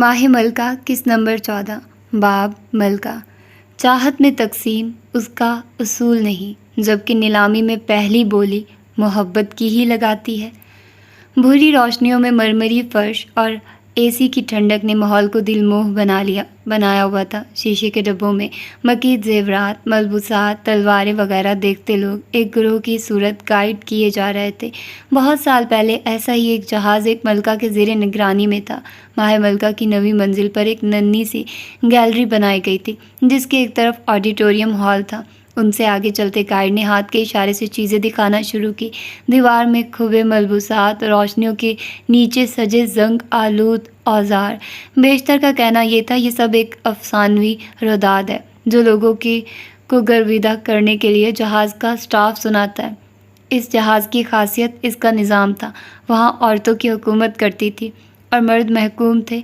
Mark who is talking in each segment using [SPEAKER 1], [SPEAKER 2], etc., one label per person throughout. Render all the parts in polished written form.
[SPEAKER 1] ماہ ملکہ قسط نمبر 14 باب ملکہ۔ چاہت میں تقسیم اس کا اصول نہیں، جبکہ نیلامی میں پہلی بولی محبت کی ہی لگاتی ہے۔ بھوری روشنیوں میں مرمری فرش اور اے سی کی ٹھنڈک نے ماحول کو دل موہ بنایا ہوا تھا۔ شیشے کے ڈبوں میں مقید زیورات، ملبوسات، تلواریں وغیرہ دیکھتے لوگ ایک گروہ کی صورت گائیڈ کیے جا رہے تھے۔ بہت سال پہلے ایسا ہی ایک جہاز ایک ملکہ کے زیر نگرانی میں تھا۔ ماہ ملکہ کی نویں منزل پر ایک ننھی سی گیلری بنائی گئی تھی، جس کے ایک طرف آڈیٹوریم ہال تھا۔ ان سے آگے چلتے گائیڈ نے ہاتھ کے اشارے سے چیزیں دکھانا شروع کی۔ دیوار میں کھبے ملبوسات، روشنیوں کے نیچے سجے زنگ آلود اوزار۔ بیشتر کا کہنا یہ تھا، یہ سب ایک افسانوی روداد ہے جو لوگوں کو گرویدہ کرنے کے لیے جہاز کا اسٹاف سناتا ہے۔ اس جہاز کی خاصیت اس کا نظام تھا۔ وہاں عورتوں کی حکومت کرتی تھی اور مرد محکوم تھے۔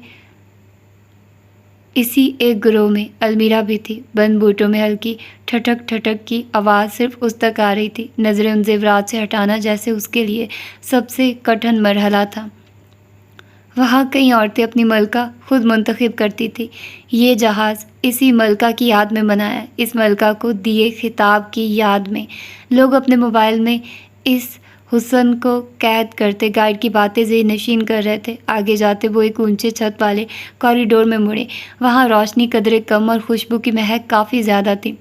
[SPEAKER 1] اسی ایک گروہ میں المیرا بھی تھی۔ بند بوٹوں میں ہلکی ٹھٹک ٹھٹک کی آواز صرف اس تک آ رہی تھی۔ نظریں ان زیورات سے ہٹانا جیسے اس کے لیے سب سے کٹھن مرحلہ تھا۔ وہاں کئی عورتیں اپنی ملکہ خود منتخب کرتی تھیں۔ یہ جہاز اسی ملکہ کی یاد میں بنا ہے، اس ملکہ کو دیے خطاب کی یاد میں۔ لوگ اپنے موبائل میں اس حسن کو قید کرتے گائیڈ کی باتیں ذہن نشین کر رہے تھے۔ آگے جاتے وہ ایک اونچے چھت والے کوریڈور میں مڑے۔ وہاں روشنی قدرے کم اور خوشبو کی مہک کافی زیادہ تھی۔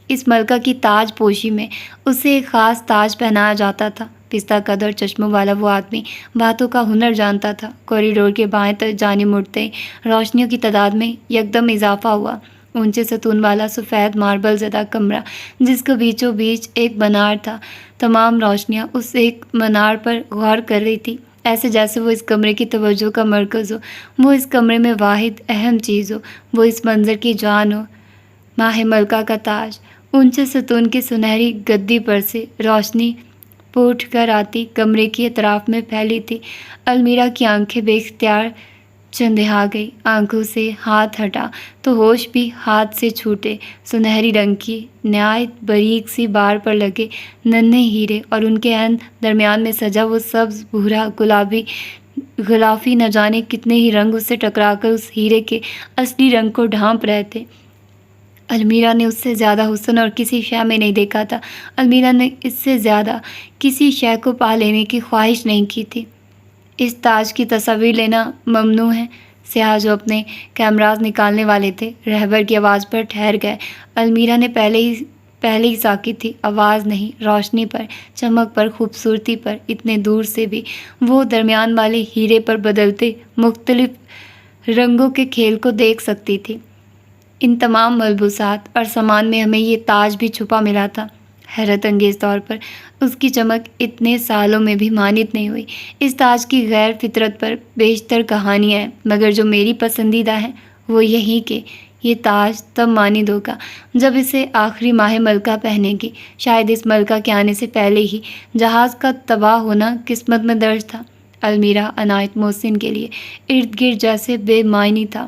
[SPEAKER 1] اس ملکہ کی تاج پوشی میں اسے ایک خاص تاج پہنایا جاتا تھا۔ پستہ قد اور چشموں والا وہ آدمی باتوں کا ہنر جانتا تھا۔ کوریڈور کے بائیں جانب مڑتے روشنیوں کی تعداد میں یکدم اضافہ ہوا۔ اونچے ستون والا سفید ماربل زدہ کمرہ، جس کے بیچوں بیچ ایک منار تھا۔ تمام روشنیاں اس ایک منار پر غور کر رہی تھی، ایسے جیسے وہ اس کمرے کی توجہ کا مرکز ہو، وہ اس کمرے میں واحد اہم چیز ہو، وہ اس منظر کی جان ہو۔ ماہ ملکہ کا تاج۔ اونچے ستون کی سنہری گدی پر سے روشنی پھوٹ کر آتی کمرے کی اطراف میں پھیلی تھی۔ المیرا کی آنکھیں بے اختیار چندھیا گئی۔ آنکھوں سے ہاتھ ہٹا تو ہوش بھی ہاتھ سے چھوٹے۔ سنہری رنگ کی نہایت باریک سی بار پر لگے ننھے ہیرے اور ان کے عین درمیان میں سجا وہ سبز، بھورا، گلابی غلافی، نہ جانے کتنے ہی رنگ اس سے ٹکرا کر اس ہیرے کے اصلی رنگ کو ڈھانپ رہے تھے۔ المیرا نے اس سے زیادہ حسن اور کسی شے میں نہیں دیکھا تھا۔ المیرا نے اس سے زیادہ کسی شے کو پا لینے کی خواہش نہیں کی تھی۔ اس تاج کی تصویر لینا ممنوع ہے۔ سیاح جو اپنے کیمراز نکالنے والے تھے، رہبر کی آواز پر ٹھہر گئے۔ المیرا نے پہلے ہی ساکی تھی، آواز نہیں، روشنی پر، چمک پر، خوبصورتی پر، اتنے دور سے بھی وہ درمیان والے ہیرے پر بدلتے مختلف رنگوں کے کھیل کو دیکھ سکتی تھی۔ ان تمام ملبوسات اور سامان میں ہمیں یہ تاج بھی چھپا ملا تھا۔ حیرت انگیز طور پر اس کی چمک اتنے سالوں میں بھی مانت نہیں ہوئی۔ اس تاج کی غیر فطرت پر بیشتر کہانیاں ہیں، مگر جو میری پسندیدہ ہے وہ یہی کہ یہ تاج تب مانند ہوگا جب اسے آخری ماہ ملکہ پہنے گی۔ شاید اس ملکہ کے آنے سے پہلے ہی جہاز کا تباہ ہونا قسمت میں درج تھا۔ المیرا عنایت محسن کے لیے ارد گرد جیسے بے معنی تھا۔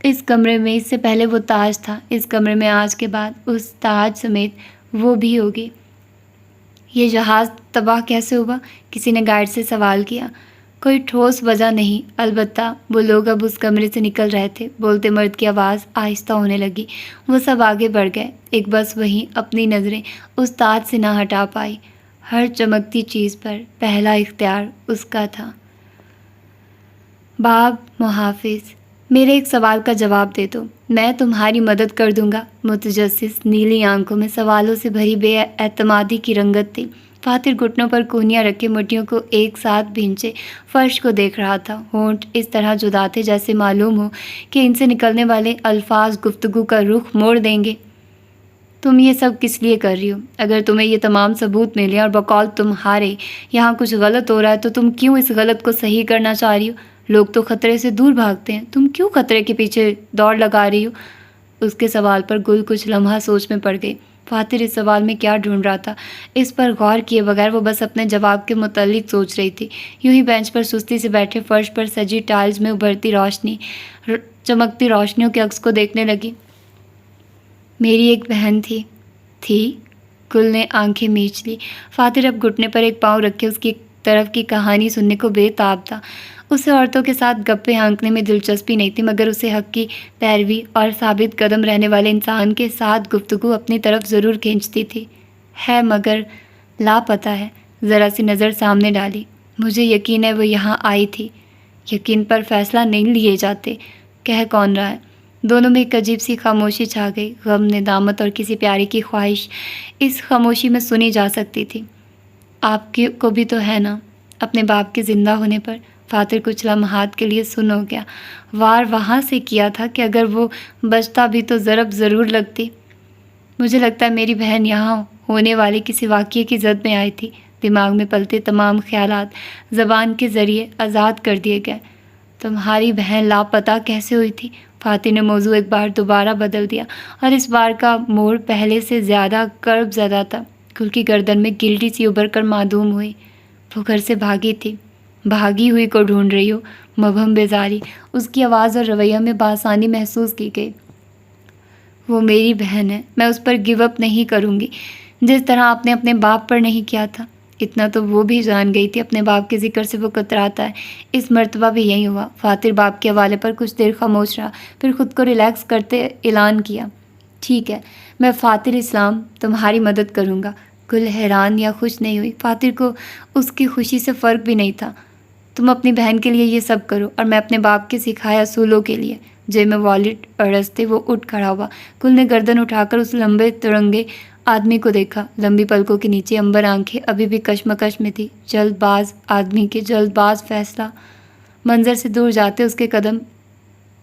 [SPEAKER 1] اس کمرے میں اس سے پہلے وہ تاج تھا، اس کمرے میں آج کے بعد اس تاج سمیت وہ بھی ہوگی۔ یہ جہاز تباہ کیسے ہوا؟ کسی نے گائیڈ سے سوال کیا۔ کوئی ٹھوس وجہ نہیں، البتہ وہ لوگ اب اس کمرے سے نکل رہے تھے۔ بولتے مرد کی آواز آہستہ ہونے لگی۔ وہ سب آگے بڑھ گئے، ایک بس وہیں اپنی نظریں اس تاج سے نہ ہٹا پائی۔ ہر چمکتی چیز پر پہلا اختیار اس کا تھا۔ باب محافظ۔ میرے ایک سوال کا جواب دے دو، میں تمہاری مدد کر دوں گا۔ متجسس نیلی آنکھوں میں سوالوں سے بھری بے اعتمادی کی رنگت تھی۔ فاتر گھٹنوں پر کونیاں رکھے مٹھیوں کو ایک ساتھ بھینچے فرش کو دیکھ رہا تھا۔ ہونٹ اس طرح جدا تھے جیسے معلوم ہو کہ ان سے نکلنے والے الفاظ گفتگو کا رخ موڑ دیں گے۔ تم یہ سب کس لیے کر رہی ہو؟ اگر تمہیں یہ تمام ثبوت ملے اور بقول تمہارے یہاں کچھ غلط ہو رہا ہے تو تم کیوں اس غلط کو صحیح کرنا چاہ رہی ہو؟ لوگ تو خطرے سے دور بھاگتے ہیں، تم کیوں خطرے کے پیچھے دوڑ لگا رہی ہو؟ اس کے سوال پر گل کچھ لمحہ سوچ میں پڑ گئی۔ فاتر اس سوال میں کیا ڈھونڈ رہا تھا، اس پر غور کیے بغیر وہ بس اپنے جواب کے متعلق سوچ رہی تھی۔ یوں ہی بینچ پر سستی سے بیٹھے فرش پر سجی ٹائلز میں ابھرتی روشنی، چمکتی روشنیوں کے عکس کو دیکھنے لگی۔ میری ایک بہن تھی۔ گل نے آنکھیں میچ لی۔ فاتر اب گھٹنے پر ایک پاؤں رکھے اس کی طرف کی کہانی سننے کو بے تاب تھا۔ اسے عورتوں کے ساتھ گپے ہانکنے میں دلچسپی نہیں تھی، مگر اسے حق کی پیروی اور ثابت قدم رہنے والے انسان کے ساتھ گفتگو اپنی طرف ضرور کھینچتی تھی۔ ہے مگر لاپتہ ہے۔ ذرا سی نظر سامنے ڈالی، مجھے یقین ہے وہ یہاں آئی تھی۔ یقین پر فیصلہ نہیں لیے جاتے، کہہ کون رہا ہے؟ دونوں میں ایک عجیب سی خاموشی چھا گئی، غم، ندامت اور کسی پیاری کی خواہش اس خاموشی میں سنی جا سکتی تھی۔ آپ کو بھی تو ہے نا؟ اپنے باپ کے زندہ ہونے پر فاتر کچھ لمحات کے لیے سن ہو گیا۔ وار وہاں سے کیا تھا کہ اگر وہ بچتا بھی تو ضرب ضرور لگتی۔ مجھے لگتا ہے میری بہن یہاں ہونے والے کسی واقعے کی زد میں آئی تھی۔ دماغ میں پلتے تمام خیالات زبان کے ذریعے آزاد کر دیے گئے۔ تمہاری بہن لاپتہ کیسے ہوئی تھی؟ فاتح نے موضوع ایک بار دوبارہ بدل دیا، اور اس بار کا موڑ پہلے سے زیادہ کرب زدہ تھا۔ گل کی گردن میں گلٹی سی ابھر کر معدوم ہوئی۔ وہ گھر سے بھاگی تھی۔ بھاگی ہوئی کو ڈھونڈ رہی ہو؟ مبہم بیزاری اس کی آواز اور رویہ میں بآسانی محسوس کی گئی۔ وہ میری بہن ہے، میں اس پر گیو اپ نہیں کروں گی، جس طرح آپ نے اپنے باپ پر نہیں کیا تھا۔ اتنا تو وہ بھی جان گئی تھی، اپنے باپ کے ذکر سے وہ کتراتا ہے۔ اس مرتبہ بھی یہی ہوا۔ فاتر باپ کے حوالے پر کچھ دیر خاموش رہا، پھر خود کو ریلیکس کرتے اعلان کیا، ٹھیک ہے، میں فاتر اسلام تمہاری مدد کروں گا۔ گل حیران یا خوش نہیں ہوئی۔ فاتر کو اس کی خوشی سے فرق بھی نہیں تھا۔ تم اپنی بہن کے لیے یہ سب کرو اور میں اپنے باپ کے سکھائے اصولوں کے لیے۔ جیب میں والیٹ اڑستے وہ اٹھ کھڑا ہوا۔ گل نے گردن اٹھا کر اس لمبے ترنگے آدمی کو دیکھا۔ لمبی پلکوں کے نیچے امبر آنکھیں ابھی بھی کشمکش میں تھی۔ جلد باز آدمی کے جلد باز فیصلہ۔ منظر سے دور جاتے اس کے قدم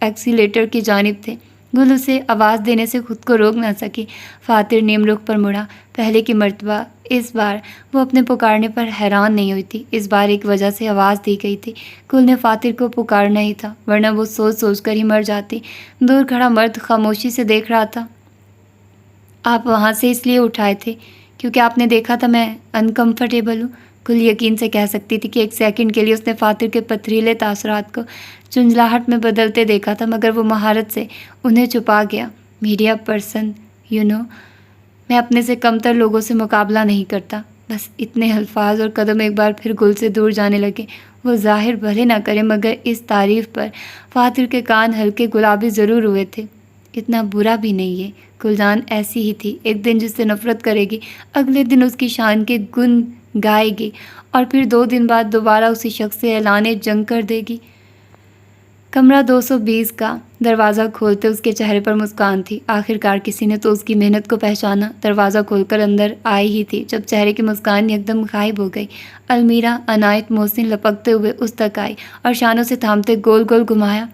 [SPEAKER 1] ایکسیلیٹر کی جانب تھے۔ گل اسے آواز دینے سے خود کو روک نہ سکی۔ فاتر نیم رخ پر مڑا۔ پہلے کی مرتبہ اس بار وہ اپنے پکارنے پر حیران نہیں ہوئی تھی۔ اس بار ایک وجہ سے آواز دی گئی تھی۔ گل نے فاتر کو پکارنا ہی تھا، ورنہ وہ سوچ سوچ کر ہی مر جاتی۔ دور کھڑا مرد خاموشی سے دیکھ رہا تھا۔ آپ وہاں سے اس لیے اٹھائے تھے کیونکہ آپ نے دیکھا تھا میں انکمفرٹیبل ہوں؟ گل یقین سے کہہ سکتی تھی کہ ایک سیکنڈ کے لیے اس نے فاتر کے پتھریلے تاثرات کو چنجلاہٹ میں بدلتے دیکھا تھا، مگر وہ مہارت سے انہیں چھپا گیا۔ میڈیا پرسن میں اپنے سے کمتر لوگوں سے مقابلہ نہیں کرتا۔ بس اتنے الفاظ اور قدم ایک بار پھر گل سے دور جانے لگے۔ وہ ظاہر بھلے نہ کرے، مگر اس تعریف پر فاتر کے کان ہلکے گلابی ضرور ہوئے تھے۔ اتنا برا بھی نہیں ہے، گلجان ایسی ہی تھی، ایک دن جس سے نفرت کرے گی، اگلے دن اس کی شان کے گن گائے گی، اور پھر 2 دن بعد دوبارہ اسی شخص سے اعلان جنگ کر دے گی۔ کمرہ 220 کا دروازہ کھولتے اس کے چہرے پر مسکان تھی۔ آخرکار کسی نے تو اس کی محنت کو پہچانا۔ دروازہ کھول کر اندر آئی ہی تھی جب چہرے کی مسکان یکدم غائب ہو گئی۔ المیرا عنایت محسن لپکتے ہوئے اس تک آئی اور شانوں سے تھامتے گول گول گھمایا۔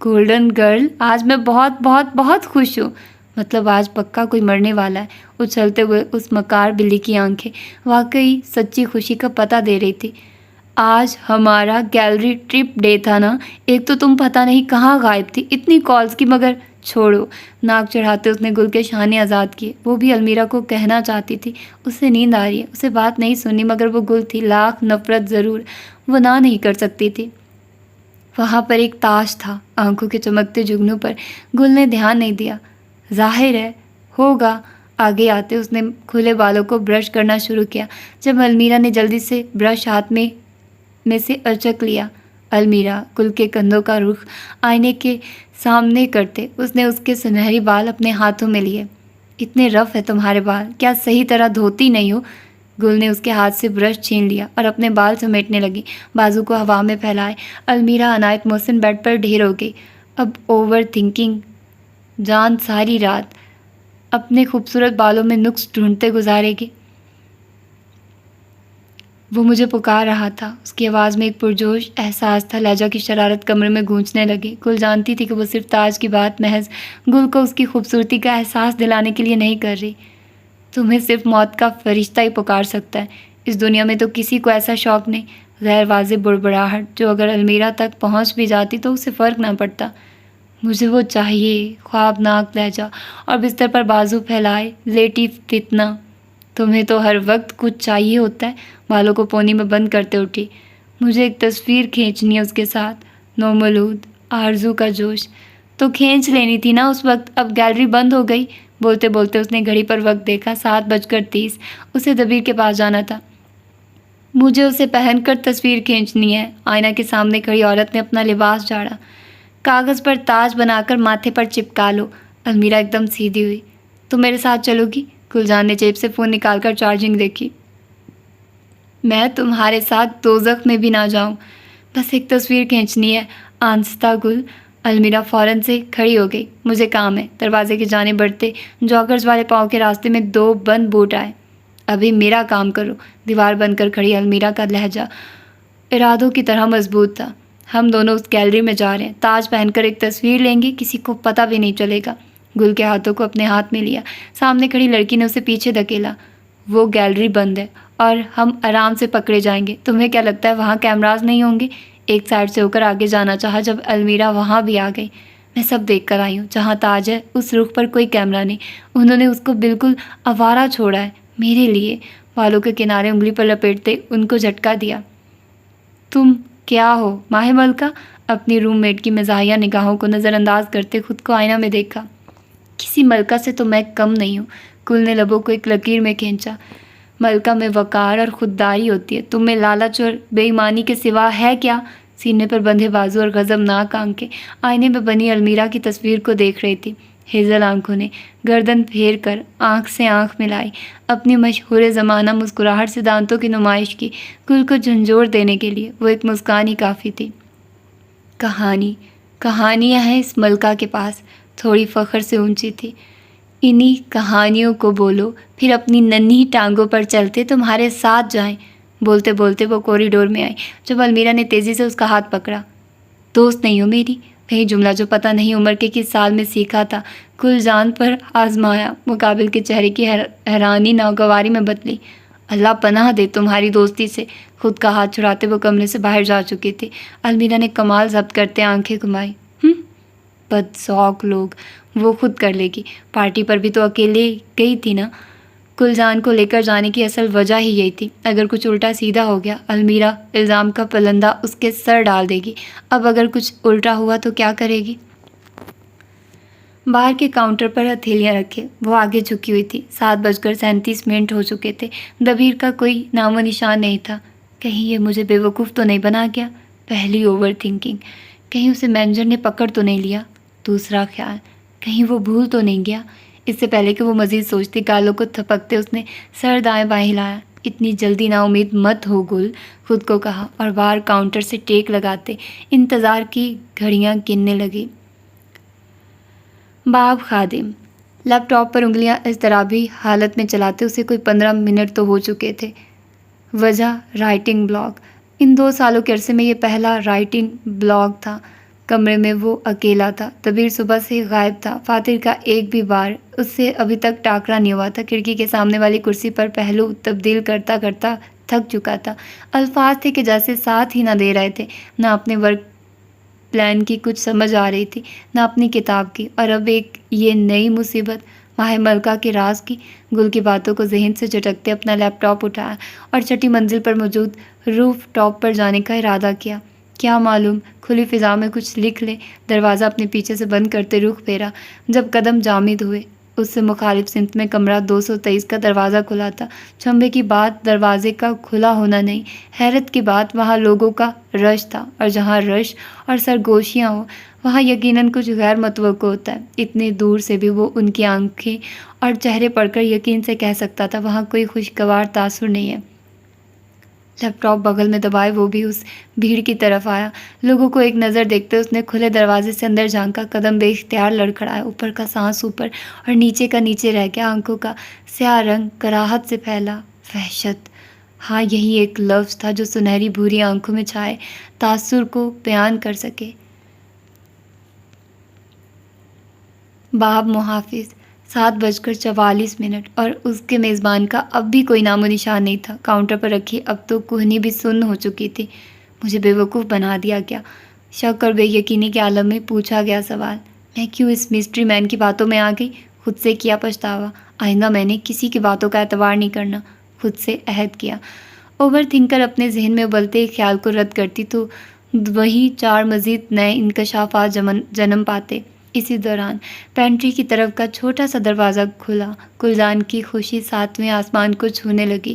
[SPEAKER 1] گولڈن گرل، آج میں بہت بہت بہت خوش ہوں۔ مطلب آج پکا کوئی مرنے والا ہے۔ اچھلتے ہوئے اس مکار بلی کی آنکھیں واقعی سچی خوشی کا پتہ دے رہی تھی۔ آج ہمارا گیلری ٹرپ ڈے تھا نا؟ ایک تو تم پتہ نہیں کہاں غائب تھی، اتنی کالز کی، مگر چھوڑو۔ ناک چڑھاتے اس نے گل کے شانے آزاد کیے۔ وہ بھی المیرا کو کہنا چاہتی تھی اسے نیند آ رہی ہے، اسے بات نہیں سننی، مگر وہ گل تھی، لاکھ نفرت ضرور وہ نہ نہیں کر سکتی تھی۔ وہاں پر ایک تاش تھا۔ آنکھوں کے چمکتے جگنوں پر گل نے دھیان نہیں دیا۔ ظاہر ہے ہوگا۔ آگے آتے اس نے کھلے بالوں کو برش کرنا شروع کیا۔ جب المیرا نے جلدی سے برش ہاتھ میں سے اچک لیا، المیرا گل کے کندھوں کا رخ آئینے کے سامنے کرتے اس نے اس کے سنہری بال اپنے ہاتھوں میں لیے۔ اتنے رف ہے تمہارے بال، کیا صحیح طرح دھوتی نہیں ہو؟ گل نے اس کے ہاتھ سے برش چھین لیا اور اپنے بال سمیٹنے لگی، بازو کو ہوا میں پھیلائے۔ المیرا عنایت محسن بیڈ پر ڈھیر ہو گئی۔ اب اوور تھنکنگ جان ساری رات اپنے خوبصورت بالوں میں نقص ڈھونڈتے گزارے گی۔ وہ مجھے پکار رہا تھا۔ اس کی آواز میں ایک پرجوش احساس تھا۔ لہجہ کی شرارت کمرے میں گونجنے لگی۔ گل جانتی تھی کہ وہ صرف تاج کی بات محض گل کو اس کی خوبصورتی کا احساس دلانے کے لیے نہیں کر رہی۔ تمہیں صرف موت کا فرشتہ ہی پکار سکتا ہے۔ اس دنیا میں تو کسی کو ایسا شوق نہیں۔ غیر واضح بڑبڑاہٹ جو اگر المیرا تک پہنچ بھی جاتی تو اسے فرق نہ پڑتا۔ مجھے وہ چاہیے، خوابناک لہجہ اور بستر پر بازو پھیلائے لیٹی فتنہ۔ تمہیں تو ہر وقت کچھ چاہیے ہوتا ہے۔ بالوں کو پونی میں بند کرتے اٹھی۔ مجھے ایک تصویر کھینچنی ہے اس کے ساتھ۔ نومولود آرزو کا جوش تو کھینچ لینی تھی نا اس وقت، اب گیلری بند ہو گئی۔ بولتے بولتے اس نے گھڑی پر وقت دیکھا، 7:30۔ اسے دبیر کے پاس جانا تھا۔ مجھے اسے پہن کر تصویر کھینچنی ہے۔ آئینہ کے سامنے کھڑی عورت نے اپنا لباس جھاڑا۔ کاغذ پر تاج بنا کر ماتھے پر چپکا لو۔ المیرا ایک دم سیدھی ہوئی۔ تم میرے ساتھ چلو گی؟ گلجان نے جیب سے فون نکال کر چارجنگ دیکھی۔ میں تمہارے ساتھ دوزخ میں بھی نہ جاؤں، بس ایک تصویر کھینچنی ہے۔ آنستہ گل۔ المیرا فوراً سے کھڑی ہو گئی۔ مجھے کام ہے۔ دروازے کی جانب بڑھتے جاگرز والے پاؤں کے راستے میں 2 بند بوٹ آئے۔ ابھی میرا کام کرو۔ دیوار بن کر کھڑی المیرا کا لہجہ ارادوں کی طرح مضبوط تھا۔ ہم دونوں اس گیلری میں جا رہے ہیں۔ تاج پہن کر ایک تصویر لیں گے، کسی کو پتہ بھی نہیں چلے گا۔ گل کے ہاتھوں کو اپنے ہاتھ میں لیا۔ سامنے کھڑی لڑکی نے اسے پیچھے دھکیلا۔ وہ گیلری بند ہے اور ہم آرام سے پکڑے جائیں گے۔ تمہیں کیا لگتا ہے وہاں کیمراز نہیں ہوں گے؟ ایک سائڈ سے ہو کر آگے جانا چاہا جب المیرا وہاں بھی آ گئی۔ میں سب دیکھ کر آئی ہوں۔ جہاں تاج ہے اس رخ پر کوئی کیمرہ نہیں۔ انہوں نے اس کو بالکل آوارہ چھوڑا ہے میرے لیے۔ بالوں کے کنارے انگلی پر لپیٹتے ان کو جھٹکا دیا۔ تم کیا ہو ماہ ملکہ؟ اپنی روم میٹ کی مزاحیہ نگاہوں کو نظر انداز کرتے خود کو آئینہ میں دیکھا۔ کسی ملکہ سے تو میں کم نہیں ہوں۔ کل نے لبوں کو ایک لکیر میں کھینچا۔ ملکہ میں وقار اور خودداری ہوتی ہے، تم میں لالچ اور بے ایمانی کے سوا ہے کیا؟ سینے پر بندھے بازو اور غضبناک آنکھیں آئینے میں بنی المیرا کی تصویر کو دیکھ رہی تھی۔ ہیزل آنکھوں نے گردن پھیر کر آنکھ سے آنکھ ملائی۔ اپنی مشہور زمانہ مسکراہٹ سے دانتوں کی نمائش کی۔ کل کو جھنجھوڑ دینے کے لیے وہ ایک مسکان ہی کافی تھی۔ کہانیاں ہیں اس ملکہ کے پاس، تھوڑی فخر سے اونچی تھی۔ انہی کہانیوں کو بولو، پھر اپنی ننھی ٹانگوں پر چلتے تمہارے ساتھ جائیں۔ بولتے بولتے وہ کوریڈور میں آئی جب المیرا نے تیزی سے اس کا ہاتھ پکڑا۔ دوست نہیں ہو میری؟ وہی جملہ جو پتہ نہیں عمر کے کس سال میں سیکھا تھا، کل جان پر آزمایا۔ مقابل کے چہرے کی حیرانی ناگواری میں بدلی۔ اللہ پناہ دے تمہاری دوستی سے۔ خود کا ہاتھ چھڑاتے وہ کمرے سے باہر جا چکی تھی۔ المیرا نے کمال ضبط کرتے آنکھیں گھمائی۔ بدذوق لوگ، وہ خود کر لے گی۔ پارٹی پر بھی تو اکیلے گئی تھی نا۔ کل جان کو لے کر جانے کی اصل وجہ ہی یہی تھی۔ اگر کچھ الٹا سیدھا ہو گیا المیرا الزام کا پلندہ اس کے سر ڈال دے گی۔ اب اگر کچھ الٹا ہوا تو کیا کرے گی؟ باہر کے کاؤنٹر پر ہتھیلیاں رکھے وہ آگے جھکی ہوئی تھی۔ 7:37 ہو چکے تھے۔ دبیر کا کوئی نام و نشان نہیں تھا۔ کہیں یہ مجھے بے وقوف تو نہیں بنا گیا؟ پہلی اوور تھنکنگ۔ کہیں اسے مینیجر نے پکڑ تو نہیں لیا؟ دوسرا خیال، کہیں وہ بھول تو نہیں گیا؟ اس سے پہلے کہ وہ مزید سوچتی، گالوں کو تھپکتے اس نے سر دائیں بائیں ہلایا۔ اتنی جلدی نا امید مت ہو گل، خود کو کہا، اور باہر کاؤنٹر سے ٹیک لگاتے انتظار کی گھڑیاں گننے لگی۔ باب خادم لیپ ٹاپ پر انگلیاں اضطرابی حالت میں چلاتے اسے کوئی 15 منٹ تو ہو چکے تھے۔ وجہ رائٹنگ بلاک۔ ان 2 سالوں کے عرصے میں یہ پہلا رائٹنگ بلاک تھا۔ کمرے میں وہ اکیلا تھا۔ دبیر صبح سے غائب تھا۔ فاتر کا ایک بھی بار اس سے ابھی تک ٹاکرا نہیں ہوا تھا۔ کھڑکی کے سامنے والی کرسی پر پہلو تبدیل کرتا کرتا تھک چکا تھا۔ الفاظ تھے کہ جیسے ساتھ ہی نہ دے رہے تھے۔ نہ اپنے ورک پلان کی کچھ سمجھ آ رہی تھی، نہ اپنی کتاب کی، اور اب ایک یہ نئی مصیبت ماہ ملکہ کے راز کی۔ گل کی باتوں کو ذہن سے جھٹکتے اپنا لیپ ٹاپ اٹھایا اور چھٹی منزل پر موجود روف ٹاپ پر جانے کا ارادہ کیا۔ کیا معلوم کھلی فضا میں کچھ لکھ لے۔ دروازہ اپنے پیچھے سے بند کرتے رخ پھیرا۔ جب قدم جامد ہوئے اس سے مخالف سمت میں کمرہ 223 کا دروازہ کھلا تھا۔ چنبے کی بات دروازے کا کھلا ہونا نہیں، حیرت کی بات وہاں لوگوں کا رش تھا، اور جہاں رش اور سرگوشیاں ہوں وہاں یقیناً کچھ غیر متوقع ہوتا ہے۔ اتنے دور سے بھی وہ ان کی آنکھیں اور چہرے پڑھ کر یقین سے کہہ سکتا تھا وہاں کوئی خوشگوار تاثر نہیں ہے۔ لیپ ٹاپ بغل میں دبائے وہ بھی اس بھیڑ کی طرف آیا۔ لوگوں کو ایک نظر دیکھتے اس نے کھلے دروازے سے اندر جھانکا۔ قدم بے اختیار لڑکھڑایا۔ اوپر کا سانس اوپر اور نیچے کا نیچے رہ گیا۔ آنکھوں کا سیاہ رنگ کراہت سے پھیلا۔ وحشت، ہاں یہی ایک لفظ تھا جو سنہری بھوری آنکھوں میں چھائے تاثر کو بیان کر سکے۔ باب محافظ۔ 7:44 اور اس کے میزبان کا اب بھی کوئی نام و نشان نہیں تھا۔ کاؤنٹر پر رکھی اب تو کوہنی بھی سن ہو چکی تھی۔ مجھے بے وقوف بنا دیا گیا۔ شک اور بے یقینی کے عالم میں پوچھا گیا سوال۔ میں کیوں اس مسٹری مین کی باتوں میں آ گئی؟ خود سے کیا پچھتاوا۔ آئندہ میں نے کسی کی باتوں کا اعتبار نہیں کرنا، خود سے عہد کیا۔ اوور تھنکر اپنے ذہن میں ابلتے ایک خیال کو رد کرتی تو وہی 4 مزید نئے انکشافات جنم پاتے۔ اسی دوران پینٹری کی طرف کا چھوٹا سا دروازہ کھلا۔ گلجان کی خوشی 7ویں آسمان کو چھونے لگی۔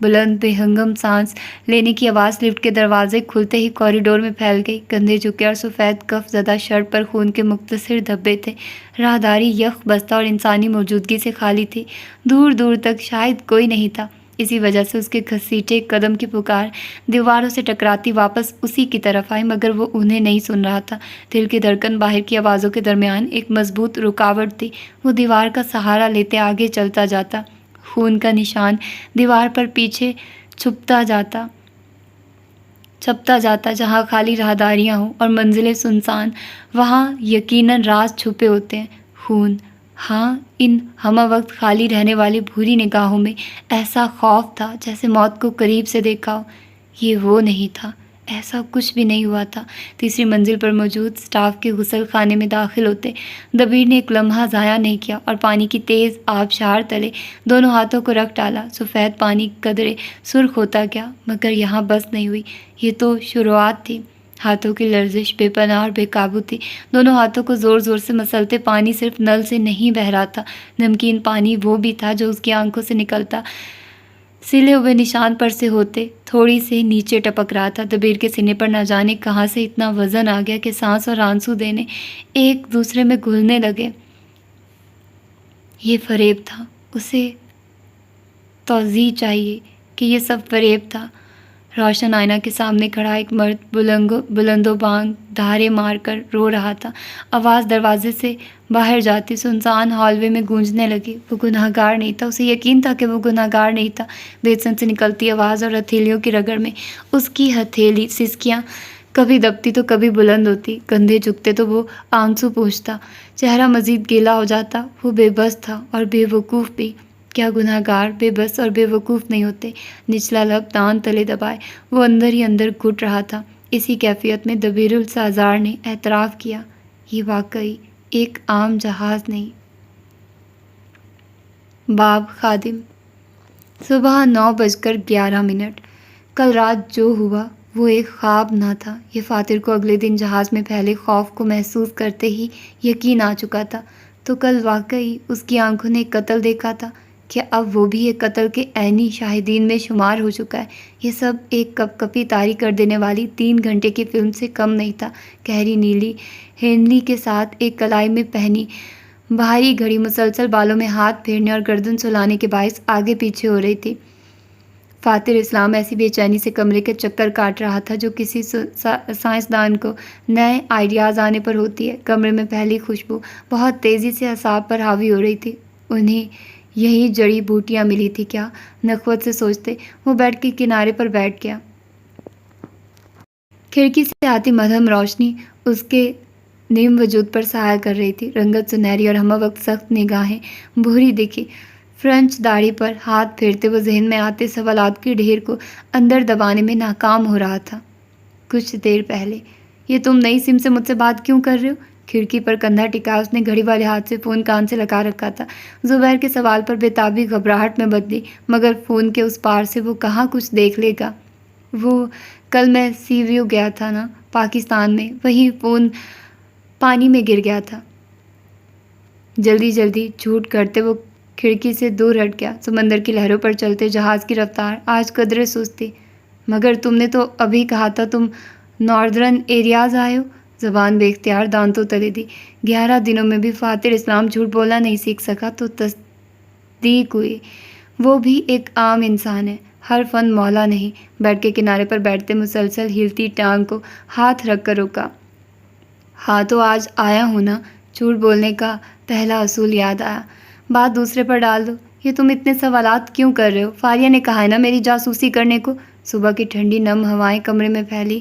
[SPEAKER 1] بلند بے ہنگم سانس لینے کی آواز لفٹ کے دروازے کھلتے ہی کوریڈور میں پھیل گئی۔ کندھے جھکے اور سفید کف زدہ شرٹ پر خون کے مختصر دھبے تھے۔ راہداری یخ بستہ اور انسانی موجودگی سے خالی تھی۔ دور دور تک شاید کوئی نہیں تھا۔ اسی وجہ سے اس کے گھسیٹے قدم کی پکار دیواروں سے ٹکراتی واپس اسی کی طرف آئی، مگر وہ انہیں نہیں سن رہا تھا۔ دل کی دھڑکن باہر کی آوازوں کے درمیان ایک مضبوط رکاوٹ تھی۔ وہ دیوار کا سہارا لیتے آگے چلتا جاتا، خون کا نشان دیوار پر پیچھے چھپتا جاتا۔ جہاں خالی راہداریاں ہوں اور منزلیں سنسان، وہاں یقیناً راز چھپے ہوتے ہیں۔ خون، ہاں، ان ہمہ وقت خالی رہنے والی بھوری نگاہوں میں ایسا خوف تھا جیسے موت کو قریب سے دیکھا ہو۔ یہ وہ نہیں تھا، ایسا کچھ بھی نہیں ہوا تھا۔ تیسری منزل پر موجود سٹاف کے غسل خانے میں داخل ہوتے دبیر نے ایک لمحہ ضائع نہیں کیا اور پانی کی تیز آبشار تلے دونوں ہاتھوں کو رکھ ڈالا۔ سفید پانی قدرے سرخ ہوتا گیا، مگر یہاں بس نہیں ہوئی۔ یہ تو شروعات تھی۔ ہاتھوں کی لرزش بے پناہ اور بے قابو تھی۔ دونوں ہاتھوں کو زور زور سے مسلتے پانی صرف نل سے نہیں بہہ رہا تھا، نمکین پانی وہ بھی تھا جو اس کی آنکھوں سے نکلتا سلے ہوئے نشان پر سے ہوتے تھوڑی سے نیچے ٹپک رہا تھا۔ دبیر کے سینے پر نہ جانے کہاں سے اتنا وزن آ گیا کہ سانس اور آنسو دینے ایک دوسرے میں گھلنے لگے۔ یہ فریب تھا، اسے توضیح چاہیے کہ یہ سب فریب تھا۔ روشن آئینہ کے سامنے کھڑا ایک مرد بلند و بانگ دھارے مار کر رو رہا تھا۔ آواز دروازے سے باہر جاتی سنسان ہال وے میں گونجنے لگی۔ وہ گنہگار نہیں تھا، اسے یقین تھا کہ وہ گنہگار نہیں تھا۔ بیسن سے نکلتی آواز اور ہتھیلیوں کی رگڑ میں اس کی ہتھیلی سسکیاں کبھی دبتی تو کبھی بلند ہوتی، کندھے جھکتے تو وہ آنسو پوچھتا، چہرہ مزید گیلا ہو جاتا۔ وہ بے بس تھا اور بے وقوف بھی۔ کیا گنہگار بے بس اور بے وقوف نہیں ہوتے؟ نچلا لب دان تلے دبائے وہ اندر ہی اندر گھٹ رہا تھا۔ اسی کیفیت میں دبیر السازار نے اعتراف کیا، یہ واقعی ایک عام جہاز نہیں۔ باب خادم۔ صبح 9:11۔ کل رات جو ہوا وہ ایک خواب نہ تھا۔ یہ فاتر کو اگلے دن جہاز میں پھیلے خوف کو محسوس کرتے ہی یقین آ چکا تھا۔ تو کل واقعی اس کی آنکھوں نے قتل دیکھا تھا کہ اب وہ بھی ایک قتل کے عینی شاہدین میں شمار ہو چکا ہے۔ یہ سب ایک کپ کپی طاری کر دینے والی 3 گھنٹے کی فلم سے کم نہیں تھا۔ گہری نیلی ہینلی کے ساتھ ایک کلائی میں پہنی بھاری گھڑی مسلسل بالوں میں ہاتھ پھیرنے اور گردن سلانے کے باعث آگے پیچھے ہو رہی تھی۔ فاتر اسلام ایسی بے چینی سے کمرے کے چکر کاٹ رہا تھا جو کسی سائنسدان کو نئے آئیڈیاز آنے پر ہوتی ہے۔ کمرے میں پھیلی خوشبو بہت تیزی سے اعصاب پر حاوی ہو رہی تھی۔ انہیں یہی جڑی بوٹیاں ملی تھی کیا؟ نخوت سے سوچتے وہ بیڈ کے کنارے پر بیٹھ گیا۔ کھڑکی سے آتی مدھم روشنی اس کے نیم وجود پر سایہ کر رہی تھی۔ رنگت سنہری اور ہمہ وقت سخت نگاہیں بھوری دکھی۔ فرنچ داڑھی پر ہاتھ پھیرتے وہ ذہن میں آتے سوالات کے ڈھیر کو اندر دبانے میں ناکام ہو رہا تھا۔ کچھ دیر پہلے یہ تم نئی سم سے مجھ سے بات کیوں کر رہے ہو؟ کھڑکی پر کندھا ٹکا اس نے گھڑی والے ہاتھ سے فون کان سے لگا رکھا تھا۔ زبیر کے سوال پر بےتابی گھبراہٹ میں بدلی، مگر فون کے اس پار سے وہ کہاں کچھ دیکھ لے گا۔ وہ کل میں سی ویو گیا تھا نا، پاکستان میں، وہیں فون پانی میں گر گیا تھا۔ جلدی جھوٹ کرتے وہ کھڑکی سے دور ہٹ گیا۔ سمندر کی لہروں پر چلتے جہاز کی رفتار آج قدرے سست تھی۔ مگر تم نے تو ابھی کہا تھا تم ناردرن ایریاز آئے ہو۔ زبان بے اختیار دانتوں تلے دی۔ 11 دنوں میں بھی فاتر اسلام جھوٹ بولنا نہیں سیکھ سکا تو تصدیق ہوئی۔ وہ بھی ایک عام انسان ہے، ہر فن مولا نہیں۔ بیڈ کے کنارے پر بیٹھتے مسلسل ہلتی ٹانگ کو ہاتھ رکھ کر رکا۔ ہاں تو آج آیا ہوں نا۔ جھوٹ بولنے کا پہلا اصول یاد آیا۔ بات دوسرے پر ڈال دو۔ یہ تم اتنے سوالات کیوں کر رہے ہو؟ فاریہ نے کہا ہے نا میری جاسوسی کرنے کو۔ صبح کی ٹھنڈی نم ہوائیں کمرے میں پھیلی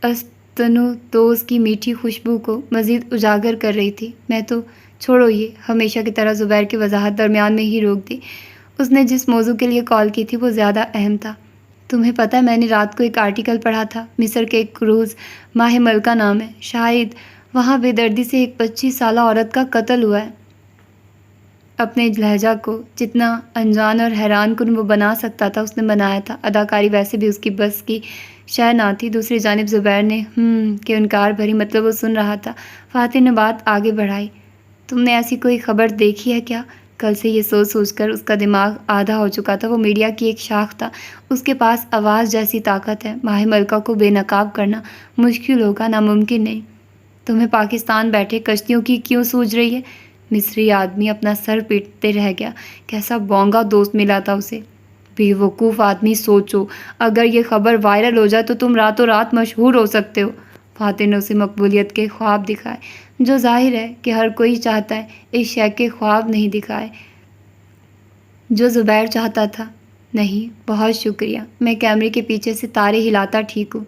[SPEAKER 1] اسپنوتوز کی میٹھی خوشبو کو مزید اجاگر کر رہی تھی۔ میں تو چھوڑو یہ، ہمیشہ کی طرح زبیر کی وضاحت درمیان میں ہی روک دی۔ اس نے جس موضوع کے لیے کال کی تھی وہ زیادہ اہم تھا۔ تمہیں پتہ ہے میں نے رات کو ایک آرٹیکل پڑھا تھا، مصر کے ایک کروز، ماہ ملکہ نام ہے، شاید وہاں بے دردی سے ایک 25 سالہ عورت کا قتل ہوا ہے۔ اپنے لہجہ کو جتنا انجان اور حیران کن وہ بنا سکتا تھا اس نے بنایا تھا۔ اداکاری ویسے بھی اس کی بس کی شے نہ تھی۔ دوسری جانب زبیر نے کہ انکار بھری مطلب وہ سن رہا تھا۔ فاتح نے بات آگے بڑھائی، تم نے ایسی کوئی خبر دیکھی ہے کیا کل سے یہ سوچ سوچ کر اس کا دماغ آدھا ہو چکا تھا۔ وہ میڈیا کی ایک شاخ تھا، اس کے پاس آواز جیسی طاقت ہے۔ ماہی ملکہ کو بے نقاب کرنا مشکل ہوگا، ناممکن نہیں۔ تمہیں پاکستان بیٹھے کشتیوں کی کیوں سوج رہی ہے؟ مصری آدمی اپنا سر پیٹتے رہ گیا۔ کیسا بونگا دوست ملا تھا اسے۔ بے وقوف آدمی، سوچو، اگر یہ خبر وائرل ہو جائے تو تم راتوں رات مشہور ہو سکتے ہو۔ فاتح نے اسے مقبولیت کے خواب دکھائے، جو ظاہر ہے کہ ہر کوئی چاہتا ہے۔ اس شے کے خواب نہیں دکھائے جو زبیر چاہتا تھا۔ نہیں، بہت شکریہ، میں کیمرے کے پیچھے سے تارے ہلاتا ٹھیک ہوں۔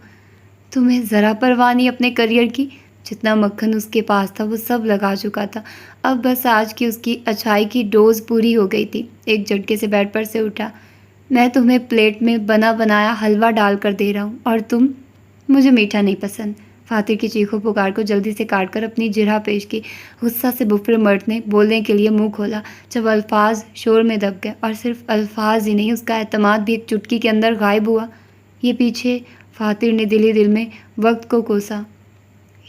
[SPEAKER 1] تمہیں ذرا پرواہ نہیں اپنے کریئر کی؟ جتنا مکھن اس کے پاس تھا وہ سب لگا چکا تھا، اب بس آج کی اس کی اچھائی کی ڈوز پوری ہو گئی تھی۔ ایک جھٹکے سے بیڈ پر سے اٹھا۔ میں تمہیں پلیٹ میں بنا بنایا حلوہ ڈال کر دے رہا ہوں، اور تم؟ مجھے میٹھا نہیں پسند۔ فاتح کی چیخو پکار کو جلدی سے کاٹ کر اپنی جرح پیش کی۔ غصہ سے بفر مرد نے بولنے کے لیے منہ کھولا، جب الفاظ شور میں دب گئے، اور صرف الفاظ ہی نہیں، اس کا اعتماد بھی ایک چٹکی کے اندر غائب ہوا۔ یہ پیچھے؟ فاتح نے دل ہی دل میں وقت کو کوسا۔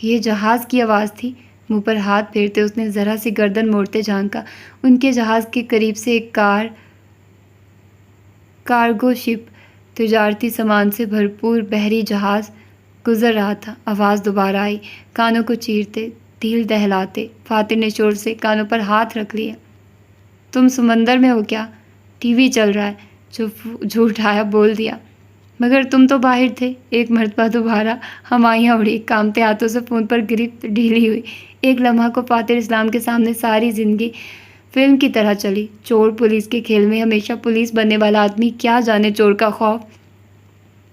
[SPEAKER 1] یہ جہاز کی آواز تھی۔ منہ پر ہاتھ پھیرتے اس نے ذرا سی گردن موڑتے جھانکا۔ ان کے جہاز کے قریب سے ایک کارگو شپ، تجارتی سامان سے بھرپور بحری جہاز گزر رہا تھا۔ آواز دوبارہ آئی، کانوں کو چیرتے، دل دہلاتے۔ فاتح نے شور سے کانوں پر ہاتھ رکھ لیا۔ تم سمندر میں ہو کیا؟ ٹی وی چل رہا ہے۔ جھوٹ آیا بول دیا۔ مگر تم تو باہر تھے۔ ایک مرتبہ دوبارہ ہمائیاں اڑی، کانپتے ہاتھوں سے فون پر گرفت ڈھیلی ہوئی۔ ایک لمحہ کو فاتح اسلام کے سامنے ساری زندگی فلم کی طرح چلی۔ چور پولیس کے کھیل میں ہمیشہ پولیس بننے والا آدمی کیا جانے چور کا خوف۔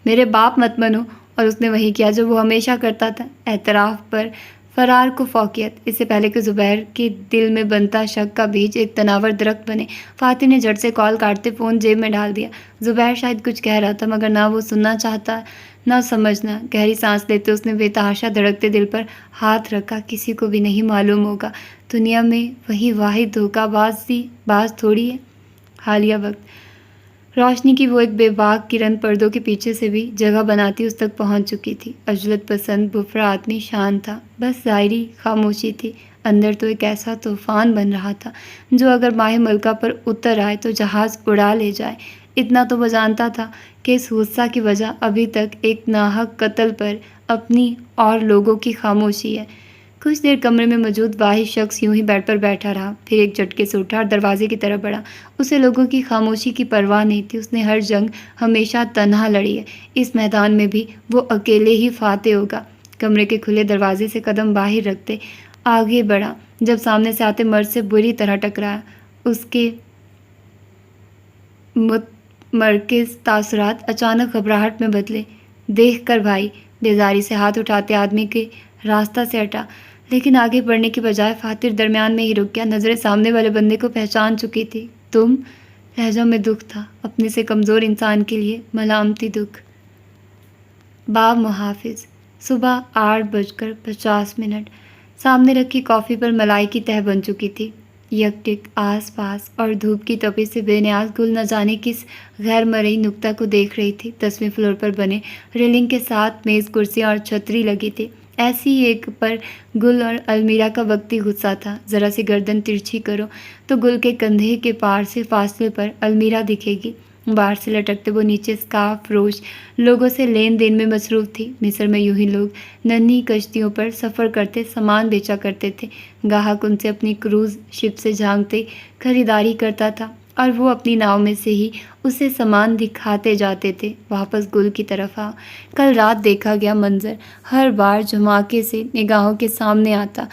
[SPEAKER 1] میرے باپ مت بنو، اور اس نے وہی کیا جو وہ ہمیشہ کرتا تھا، اعتراف پر فرار کو فوقیت۔ اس سے پہلے کہ زبیر کے دل میں بنتا شک کا بیج ایک تناور درخت بنے، فاتح نے جھٹ سے کال کاٹتے فون جیب میں ڈال دیا۔ زبیر شاید کچھ کہہ رہا تھا، مگر نہ وہ سننا چاہتا نہ سمجھنا۔ گہری سانس لیتے اس نے بے تحاشا دھڑکتے دل پر ہاتھ رکھا۔ کسی کو بھی نہیں معلوم ہوگا، دنیا میں وہی واحد دھوکہ باز تھوڑی ہے۔ حالیہ وقت روشنی کی وہ ایک بے باک کرن پردوں کے پیچھے سے بھی جگہ بناتی اس تک پہنچ چکی تھی۔ عجلت پسند بفرا آدمی شان تھا، بس ظاہری خاموشی تھی، اندر تو ایک ایسا طوفان بن رہا تھا جو اگر ماہی ملکہ پر اتر آئے تو جہاز اڑا لے جائے۔ اتنا تو وہ جانتا تھا کہ اس غصہ کی وجہ ابھی تک ایک ناحق قتل پر اپنی اور لوگوں کی خاموشی ہے۔ کچھ دیر کمرے میں موجود واحد شخص یوں ہی بیڈ پر بیٹھا رہا، پھر ایک جھٹکے سے اٹھا اور دروازے کی طرف بڑھا۔ اسے لوگوں کی خاموشی کی پرواہ نہیں تھی۔ اس نے ہر جنگ ہمیشہ تنہا لڑی ہے، اس میدان میں بھی وہ اکیلے ہی فاتح ہوگا۔ کمرے کے کھلے دروازے سے قدم باہر رکھتے آگے بڑھا، جب سامنے سے آتے مرد سے بری طرح ٹکرایا۔ اس کے متمرکز تاثرات اچانک گھبراہٹ میں بدلے۔ دیکھ کر بھائی، بیزاری سے ہاتھ اٹھاتے آدمی کے راستہ سے ہٹا، لیکن آگے بڑھنے کی بجائے فاتح درمیان میں ہی رک گیا۔ نظریں سامنے والے بندے کو پہچان چکی تھی۔ تم؟ لہجہ میں دکھ تھا، اپنے سے کمزور انسان کے لیے ملامتی دکھ۔ باب محافظ۔ صبح 8:50۔ سامنے رکھی کافی پر ملائی کی تہہ بن چکی تھی۔ یکٹک آس پاس اور دھوپ کی تپش سے بے نیاز گل نہ جانے کس غیر مرئی نکتہ کو دیکھ رہی تھی۔ 10ویں فلور پر بنے ریلنگ کے ساتھ میز، کرسیاں اور چھتری لگی تھی۔ ایسی ایک پر گل اور المیرا کا وقتی غصہ تھا۔ ذرا سی گردن ترچھی کرو تو گل کے کندھے کے پار سے فاصلے پر المیرا دکھے گی۔ باہر سے لٹکتے وہ نیچے اسکارف فروش لوگوں سے لین دین میں مصروف تھی۔ مصر میں یوں ہی لوگ ننھی کشتیوں پر سفر کرتے سامان بیچا کرتے تھے۔ گاہک ان سے اپنی کروز شپ سے جھانکتے خریداری کرتا تھا، اور وہ اپنی ناؤ میں سے ہی اسے سامان دکھاتے جاتے تھے۔ واپس گل کی طرف آ۔ کل رات دیکھا گیا منظر ہر بار جھماکے سے نگاہوں کے سامنے آتا۔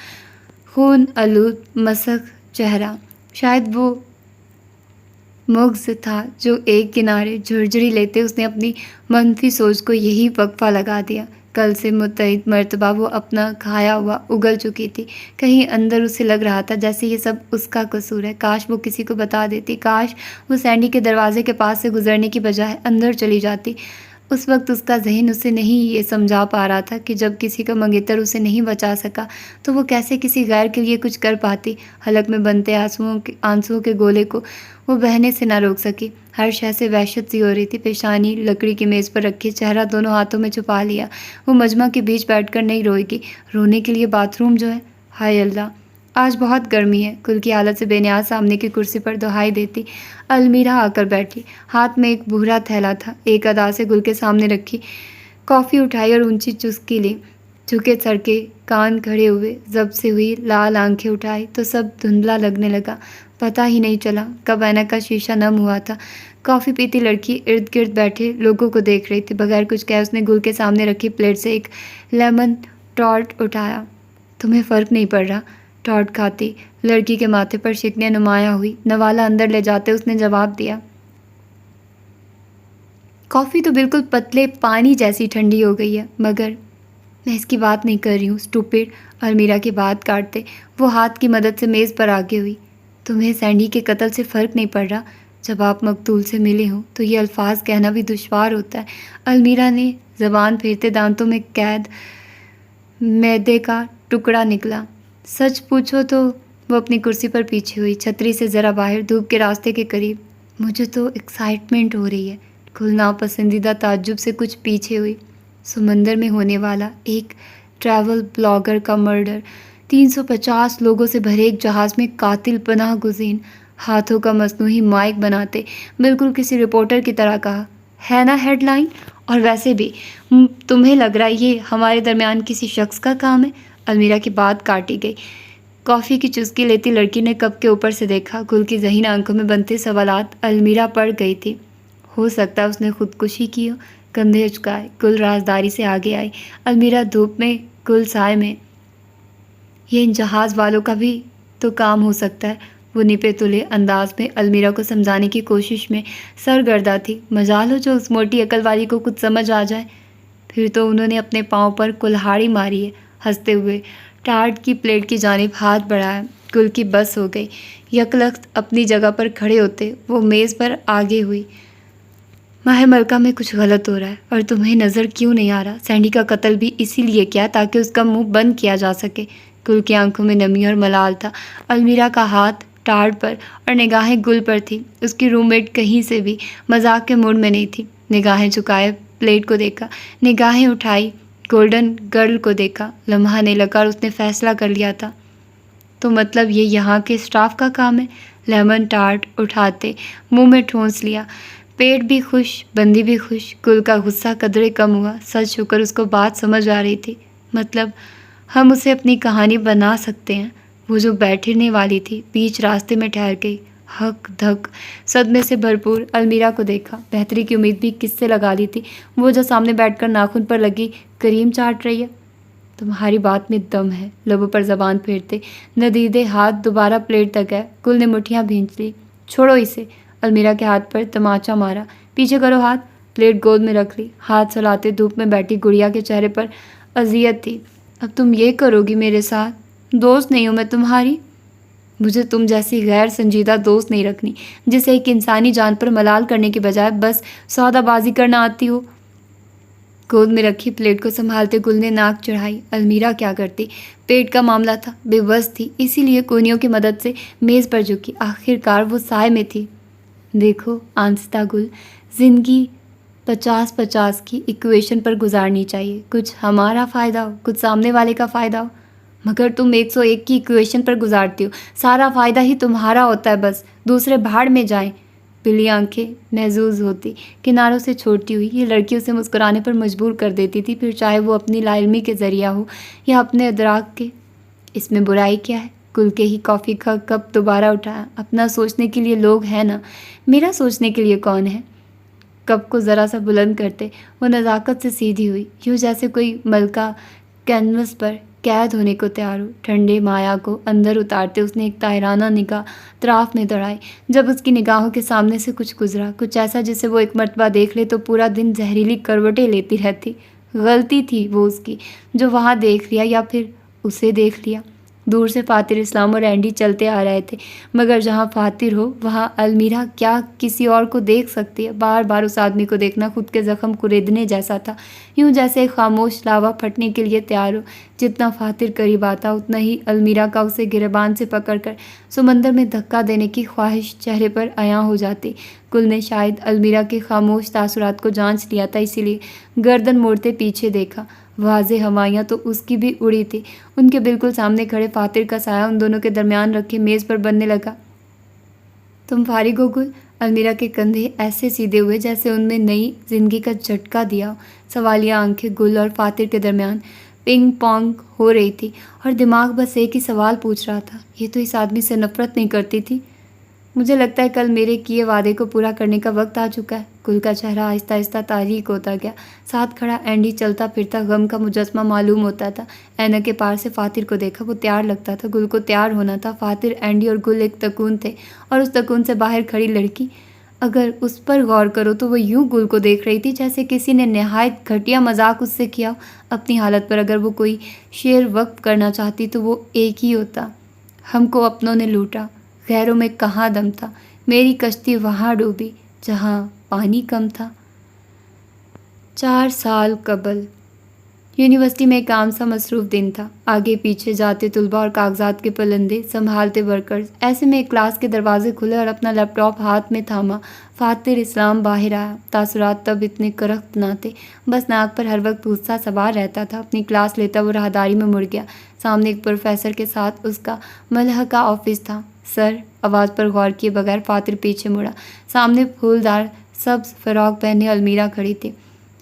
[SPEAKER 1] خون آلود مسخ چہرہ، شاید وہ مغز تھا جو ایک کنارے جھرجھری لیتے اس نے اپنی منفی سوچ کو یہی وقفہ لگا دیا۔ کل سے متعدد مرتبہ وہ اپنا کھایا ہوا اگل چکی تھی۔ کہیں اندر اسے لگ رہا تھا جیسے یہ سب اس کا قصور ہے۔ کاش وہ کسی کو بتا دیتی، کاش وہ سینڈی کے دروازے کے پاس سے گزرنے کی بجائے اندر چلی جاتی۔ اس وقت اس کا ذہن اسے نہیں یہ سمجھا پا رہا تھا کہ جب کسی کا منگیتر اسے نہیں بچا سکا تو وہ کیسے کسی غیر کے لیے کچھ کر پاتی۔ حلق میں بنتے آنسوؤں کے گولے کو وہ بہنے سے نہ روک سکی۔ ہر شے سے وحشت سی ہو رہی تھی۔ پیشانی لکڑی کی میز پر رکھی، چہرہ دونوں ہاتھوں میں چھپا لیا۔ وہ مجمع کے بیچ بیٹھ کر نہیں روئے گی، رونے کے لیے باتھ روم جو ہے۔ ہائے اللہ! آج بہت گرمی ہے، گل کی حالت سے بے نیاز سامنے کی کرسی پر دہائی دیتی المیرا آ کر بیٹھی۔ ہاتھ میں ایک بھورا تھیلا تھا، ایک ادا سے گل کے سامنے رکھی کافی اٹھائی اور اونچی چسکی لی۔ جھکے سر کے کان کھڑے ہوئے، ضبط سے ہوئی لال آنکھیں اٹھائی تو سب دھندلا لگنے لگا۔ پتہ ہی نہیں چلا کب اینک کا شیشہ نم ہوا تھا۔ کافی پیتی لڑکی ارد گرد بیٹھے لوگوں کو دیکھ رہی تھی۔ بغیر کچھ کہے اس نے گل کے سامنے رکھی پلیٹ سے ایک لیمن ٹارٹ اٹھایا۔ تمہیں فرق نہیں پڑ رہا؟ ٹارٹ کھاتی لڑکی کے ماتھے پر شکنیں نمایاں ہوئی۔ نوالا اندر لے جاتے اس نے جواب دیا، کافی تو بالکل پتلے پانی جیسی ٹھنڈی ہو گئی ہے، مگر میں اس کی بات نہیں کر رہی ہوں اسٹوپڈ۔ المیرا کی بات کاٹتے وہ ہاتھ کی مدد سے میز پر آگے ہوئی۔ تمہیں سینڈی کے قتل سے فرق نہیں پڑ رہا؟ جب آپ مقتول سے ملے ہوں تو یہ الفاظ کہنا بھی دشوار ہوتا ہے۔ المیرا نے زبان پھیرتے دانتوں میں قید میدے کا ٹکڑا نکلا۔ سچ پوچھو تو وہ اپنی کرسی پر پیچھے ہوئی، چھتری سے ذرا باہر دھوپ کے راستے کے قریب۔ مجھے تو ایکسائٹمنٹ ہو رہی ہے۔ گل ناپسندیدہ تعجب سے کچھ پیچھے ہوئی۔ سمندر میں ہونے والا ایک ٹریول بلاگر کا مرڈر، 350 لوگوں سے بھرے ایک جہاز میں قاتل پناہ گزین، ہاتھوں کا مصنوعی مائک بناتے بالکل کسی رپورٹر کی طرح کہا، ہے نا ہیڈ لائن؟ اور ویسے بھی تمہیں لگ رہا ہے یہ ہمارے درمیان کسی شخص کا کام ہے؟ المیرا کی بات کاٹی گئی۔ کافی کی چسکی لیتی لڑکی نے کپ کے اوپر سے دیکھا۔ گل کی ذہین آنکھوں میں بنتے سوالات المیرا پڑ گئی تھی۔ ہو سکتا ہے اس نے خودکشی کی ہو۔ کندھے اچکائے گل رازداری سے آگے آئی۔ المیرا دھوپ میں، گل سائے میں۔ یہ ان جہاز والوں کا بھی تو کام ہو سکتا ہے۔ وہ نپے تلے انداز میں المیرا کو سمجھانے کی کوشش میں سرگردہ تھی۔ مجال ہو جو اس موٹی عقل والی کو کچھ سمجھ آ جائے۔ پھر تو انہوں نے اپنے پاؤں پر کلہاڑی ماری ہے۔ ہنستے ہوئے ٹارٹ کی پلیٹ کی جانب ہاتھ بڑھایا۔ گل کی بس ہو گئی۔ یکلخت اپنی جگہ پر کھڑے ہوتے وہ میز پر آگے ہوئی۔ ماہ ملکہ میں کچھ غلط ہو رہا ہے، اور تمہیں نظر کیوں نہیں آ رہا؟ سینڈی کا قتل بھی اسی لیے کیا تاکہ اس کا منہ بند کیا جا سکے۔ گل کی آنکھوں میں نمی اور ملال تھا۔ المیرا کا ہاتھ ٹارٹ پر اور نگاہیں گل پر تھی۔ اس کی روم میٹ کہیں سے بھی مذاق کے موڈ میں نہیں تھی۔ نگاہیں جھکائے پلیٹ کو دیکھا، نگاہیں اٹھائی گولڈن گرل کو دیکھا۔ لمحہ نہیں لگا اور اس نے فیصلہ کر لیا تھا، تو مطلب یہ یہاں کے اسٹاف کا کام ہے۔ لیمن ٹارٹ اٹھاتے منہ میں ٹھونس لیا۔ پیٹ بھی خوش، بندی بھی خوش۔ گل کا غصہ قدرے کم ہوا۔ سچ شکر اس کو بات سمجھ آ رہی تھی۔ مطلب ہم اسے اپنی کہانی بنا سکتے ہیں۔ وہ جو بیٹھنے والی تھی بیچ راستے میں ٹھہر گئی۔ ہک دھک صدمے سے بھرپور المیرا کو دیکھا۔ بہتری کی امید بھی کس سے لگا لی تھی؟ وہ جو سامنے بیٹھ کر ناخن پر لگی کریم چاٹ رہی ہے۔ تمہاری بات میں دم ہے، لبوں پر زبان پھیرتے ندیدے ہاتھ دوبارہ پلیٹ تک گئے۔ گل نے مٹھیاں بھینچ لی۔ چھوڑو اسے۔ المیرا کے ہاتھ پر تماچا مارا۔ پیچھے کرو ہاتھ۔ پلیٹ گود میں رکھ لی۔ ہاتھ سلاتے دھوپ میں بیٹھی گڑیا کے چہرے پر اذیت تھی۔ اب تم یہ کرو گی میرے ساتھ؟ دوست نہیں ہوں میں تمہاری؟ مجھے تم جیسی غیر سنجیدہ دوست نہیں رکھنی، جسے ایک انسانی جان پر ملال کرنے کے بجائے بس سودا بازی کرنا آتی ہو۔ گود میں رکھی پلیٹ کو سنبھالتے گل نے ناک چڑھائی۔ المیرا کیا کرتی؟ پیٹ کا معاملہ تھا، بے بس تھی، اسی لیے کونیوں کی مدد سے میز پر جھکی۔ آخر کار وہ سائے میں تھی۔ دیکھو آنستہ گل، زندگی 50-50 کی ایکویشن پر گزارنی چاہیے۔ کچھ ہمارا فائدہ ہو، کچھ سامنے والے کا فائدہ ہو۔ مگر تم 101 کی ایکویشن پر گزارتی ہو، سارا فائدہ ہی تمہارا ہوتا ہے، بس دوسرے بھاڑ میں جائیں۔ پلی آنکھیں محظوظ ہوتی کناروں سے چھوڑتی ہوئی یہ لڑکی اسے مسکرانے پر مجبور کر دیتی تھی، پھر چاہے وہ اپنی لا علمی کے ذریعہ ہو یا اپنے ادراک کے۔ اس میں برائی کیا ہے؟ گل کے ہی کافی کا کپ دوبارہ اٹھایا۔ اپنا سوچنے کے لیے لوگ ہیں نا، میرا سوچنے کے لیے کون ہے؟ کپ کو ذرا سا بلند کرتے وہ نزاکت سے سیدھی ہوئی، یوں جیسے کوئی ملکہ کینوس پر قید ہونے کو تیار ہو۔ ٹھنڈے مایا کو اندر اتارتے اس نے ایک طاہرانہ نگاہ طراف میں دوڑائی۔ جب اس کی نگاہوں کے سامنے سے کچھ گزرا، کچھ ایسا جسے وہ ایک مرتبہ دیکھ لے تو پورا دن زہریلی کروٹیں لیتی رہتی۔ غلطی تھی وہ اس کی جو وہاں دیکھ لیا، یا پھر اسے دیکھ لیا۔ دور سے فاتر اسلام اور اینڈی چلتے آ رہے تھے، مگر جہاں فاتر ہو وہاں المیرا کیا کسی اور کو دیکھ سکتی ہے؟ بار بار اس آدمی کو دیکھنا خود کے زخم کریدنے جیسا تھا، یوں جیسے ایک خاموش لاوا پھٹنے کے لیے تیار ہو۔ جتنا فاتر قریب آتا اتنا ہی المیرا کا اسے گریبان سے پکڑ کر سمندر میں دھکا دینے کی خواہش چہرے پر عیاں ہو جاتی۔ گل نے شاید المیرا کے خاموش تاثرات کو جانچ لیا تھا، اسی لیے گردن موڑتے پیچھے دیکھا۔ واضح ہوائیاں تو اس کی بھی اڑی تھی۔ ان کے بالکل سامنے کھڑے فاتر کا سایہ ان دونوں کے درمیان رکھے میز پر بننے لگا۔ تم فارغ ہو گل؟ المیرا کے کندھے ایسے سیدھے ہوئے جیسے ان میں نئی زندگی کا جھٹکا دیا ہو۔ سوالیہ آنکھیں گل اور فاتر کے درمیان پنگ پونگ ہو رہی تھی اور دماغ بس ایک ہی سوال پوچھ رہا تھا، یہ تو اس آدمی سے نفرت نہیں کرتی تھی؟ مجھے لگتا ہے کل میرے کیے وعدے کو پورا کرنے کا وقت آ چکا ہے۔ گل کا چہرہ آہستہ آہستہ تاریک ہوتا گیا۔ ساتھ کھڑا اینڈی چلتا پھرتا غم کا مجسمہ معلوم ہوتا تھا۔ اینک کے پار سے فاتر کو دیکھا، وہ تیار لگتا تھا۔ گل کو تیار ہونا تھا۔ فاتر، اینڈی اور گل ایک تکون تھے، اور اس تکون سے باہر کھڑی لڑکی، اگر اس پر غور کرو تو وہ یوں گل کو دیکھ رہی تھی جیسے کسی نے نہایت گھٹیا مذاق اس سے کیا ہو۔ اپنی حالت پر اگر وہ کوئی شعر وقف کرنا چاہتی تو وہ ایک ہی ہوتا: ہم کو اپنوں نے لوٹا، غیروں میں کہاں دم تھا، میری کشتی وہاں ڈوبی جہاں پانی کم تھا۔ 4 سال قبل یونیورسٹی میں ایک عام سا مصروف دن تھا۔ آگے پیچھے جاتے طلباء اور کاغذات کے پلندے سنبھالتے ورکرز۔ ایسے میں ایک کلاس کے دروازے کھلے اور اپنا لیپ ٹاپ ہاتھ میں تھاما فاتر اسلام باہر آیا۔ تاثرات تب اتنے کرخت نہ تھے، بس ناک پر ہر وقت غصہ سوار رہتا تھا۔ اپنی کلاس لیتا وہ راہداری میں مڑ گیا۔ سامنے ایک پروفیسر کے ساتھ اس کا ملحقہ آفس تھا۔ سر، آواز پر غور کیے بغیر فاتر پیچھے مڑا۔ سامنے پھولدار سبز فراق پہنے المیرا کھڑی تھی۔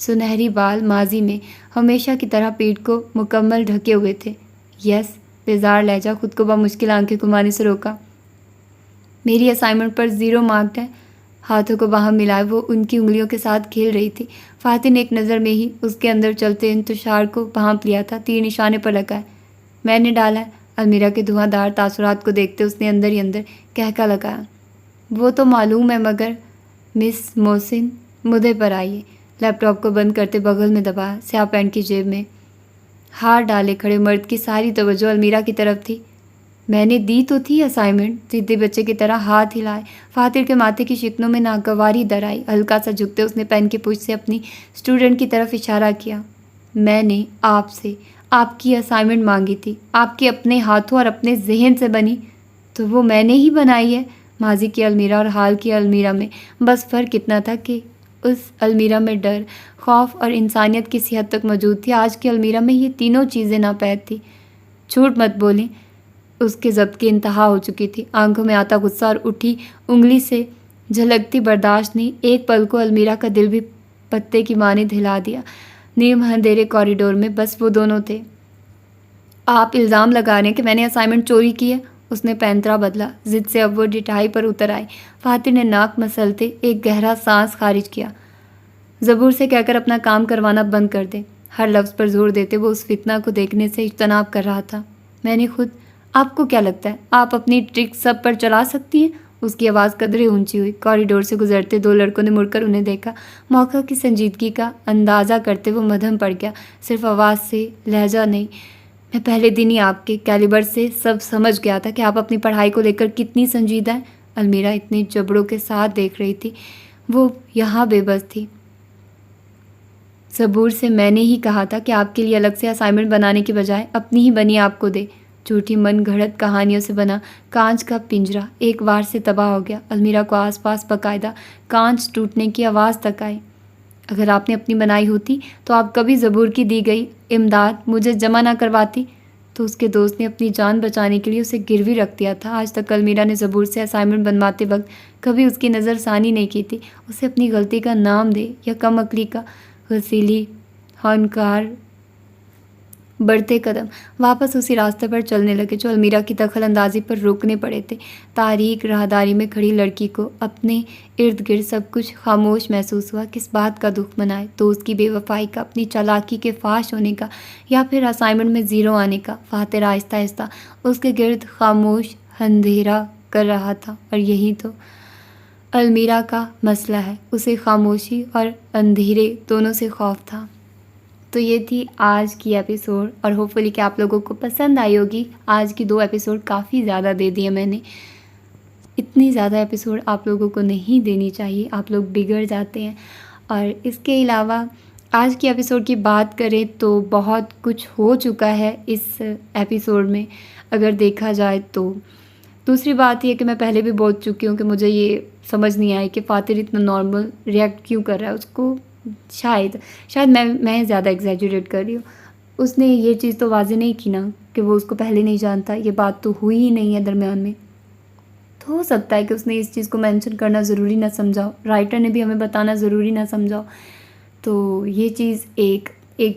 [SPEAKER 1] سنہری بال ماضی میں ہمیشہ کی طرح پیٹھ کو مکمل ڈھکے ہوئے تھے۔ یس، بیزار لہجہ خود کو بمشکل آنکھیں گھمانے سے روکا۔ میری اسائنمنٹ پر 0 مارکڈ ہیں۔ ہاتھوں کو باہم ملائے وہ ان کی انگلیوں کے ساتھ کھیل رہی تھی۔ فاتر نے ایک نظر میں ہی اس کے اندر چلتے انتشار کو بھانپ لیا تھا۔ تیر نشانے پر لگا ہے۔ میں نے ڈالا ہے۔ المیرا کے دھواں دار تاثرات کو دیکھتے اس نے اندر ہی اندر کہکا لگایا۔ وہ تو معلوم ہے، مگر مس محسن مدعے پر آئیے۔ لیپ ٹاپ کو بند کرتے بغل میں دبایا، سیاہ پینٹ کی جیب میں ہاتھ ڈالے کھڑے مرد کی ساری توجہ المیرا کی طرف تھی۔ میں نے دی تو تھی اسائنمنٹ، ضدی بچے کی طرح ہاتھ ہلائے۔ فاتر کے ماتھے کی شکنوں میں ناگواری در آئی۔ ہلکا سا جھکتے اس نے پین کی پشت سے اپنی اسٹوڈنٹ کی طرف اشارہ کیا۔ میں نے آپ سے آپ کی اسائنمنٹ مانگی تھی، آپ کے اپنے ہاتھوں اور اپنے ذہن سے بنی تو وہ میں نے ہی بنائی ہے۔ ماضی کی المیرا اور حال کی المیرا میں بس فرق اتنا تھا کہ اس المیرا میں ڈر، خوف اور انسانیت کسی حد تک موجود تھی۔ آج کی المیرا میں یہ تینوں چیزیں ناپید تھیں۔ جھوٹ مت بولیں، اس کے ضبط کی انتہا ہو چکی تھی۔ آنکھوں میں آتا غصہ اور اٹھی انگلی سے جھلکتی برداشت نے ایک پل کو المیرا کا دل بھی پتے کی مانند ہلا دیا۔ نیم اندھیرے کوریڈور میں بس وہ دونوں تھے۔ آپ الزام لگا رہے ہیں کہ میں نے اسائنمنٹ چوری کی ہے؟ اس نے پینترا بدلا۔ ضد سے اب وہ ڈٹھائی پر اتر آئی۔ فاتر نے ناک مسلتے ایک گہرا سانس خارج کیا۔ زبور سے کہہ کر اپنا کام کروانا بند کر دیں۔ ہر لفظ پر زور دیتے وہ اس فتنہ کو دیکھنے سے اجتناب کر رہا تھا۔ میں نے خود، آپ کو کیا لگتا ہے آپ اپنی ٹرک سب پر چلا سکتی ہیں؟ اس کی آواز قدرے اونچی ہوئی۔ کوریڈور سے گزرتے 2 لڑکوں نے مڑ کر انہیں دیکھا۔ موقع کی سنجیدگی کا اندازہ کرتے وہ مدھم پڑ گیا۔ صرف آواز سے، لہجہ نہیں، میں پہلے دن ہی آپ کے کیلیبر سے سب سمجھ گیا تھا کہ آپ اپنی پڑھائی کو لے کر کتنی سنجیدہ ہیں۔ المیرا اتنے جبڑوں کے ساتھ دیکھ رہی تھی، وہ یہاں بے بس تھی۔ زبور سے میں نے ہی کہا تھا کہ آپ کے لیے الگ سے اسائنمنٹ بنانے کی بجائے اپنی ہی بنی آپ کو دے۔ جھوٹی من گھڑت کہانیوں سے بنا کانچ کا پنجرا ایک وار سے تباہ ہو گیا۔ المیرا کو آس پاس باقاعدہ کانچ ٹوٹنے کی آواز تک آئی۔ اگر آپ نے اپنی بنائی ہوتی تو آپ کبھی زبور کی دی گئی امداد مجھے جمع نہ کرواتی۔ تو اس کے دوست نے اپنی جان بچانے کے لیے اسے گروی رکھ دیا تھا۔ آج تک المیرا نے زبور سے اسائنمنٹ بنواتے وقت کبھی اس کی نظر ثانی نہیں کی تھی۔ اسے اپنی غلطی کا نام دے یا کم عقلی کا۔ غسیلی ہنکار بڑھتے قدم واپس اسی راستے پر چلنے لگے جو المیرا کی دخل اندازی پر روکنے پڑے تھے۔ تاریک راہداری میں کھڑی لڑکی کو اپنے ارد گرد سب کچھ خاموش محسوس ہوا۔ کس بات کا دکھ منائے؟ دوست کی بے وفائی کا، اپنی چالاکی کے فاش ہونے کا، یا پھر اسائنمنٹ میں 0 آنے کا؟ فاتر آہستہ آہستہ اس کے گرد خاموش اندھیرا کر رہا تھا، اور یہی تو المیرا کا مسئلہ ہے، اسے خاموشی اور اندھیرے دونوں سے خوف تھا۔ تو یہ تھی آج کی ایپیسوڈ، اور ہوپفلی کہ آپ لوگوں کو پسند آئی ہوگی۔ آج کی 2 ایپیسوڈ کافی زیادہ دے دیے میں نے۔ اتنی زیادہ ایپیسوڈ آپ لوگوں کو نہیں دینی چاہیے، آپ لوگ بگڑ جاتے ہیں۔ اور اس کے علاوہ آج کی ایپیسوڈ کی بات کریں تو بہت کچھ ہو چکا ہے اس ایپیسوڈ میں، اگر دیکھا جائے تو دوسری بات یہ کہ میں پہلے بھی بول چکی ہوں کہ مجھے یہ سمجھ نہیں آئی کہ فاتر اتنا نارمل ریئیکٹ کیوں کر رہا ہے. اس کو شاید میں زیادہ ایگزیجریٹ کر رہی ہوں. اس نے یہ چیز تو واضح نہیں کی نا کہ وہ اس کو پہلے نہیں جانتا. یہ بات تو ہوئی ہی نہیں ہے درمیان میں. تو ہو سکتا ہے کہ اس نے اس چیز کو مینشن کرنا ضروری نہ سمجھا, رائٹر نے بھی ہمیں بتانا ضروری نہ سمجھا. تو یہ چیز ایک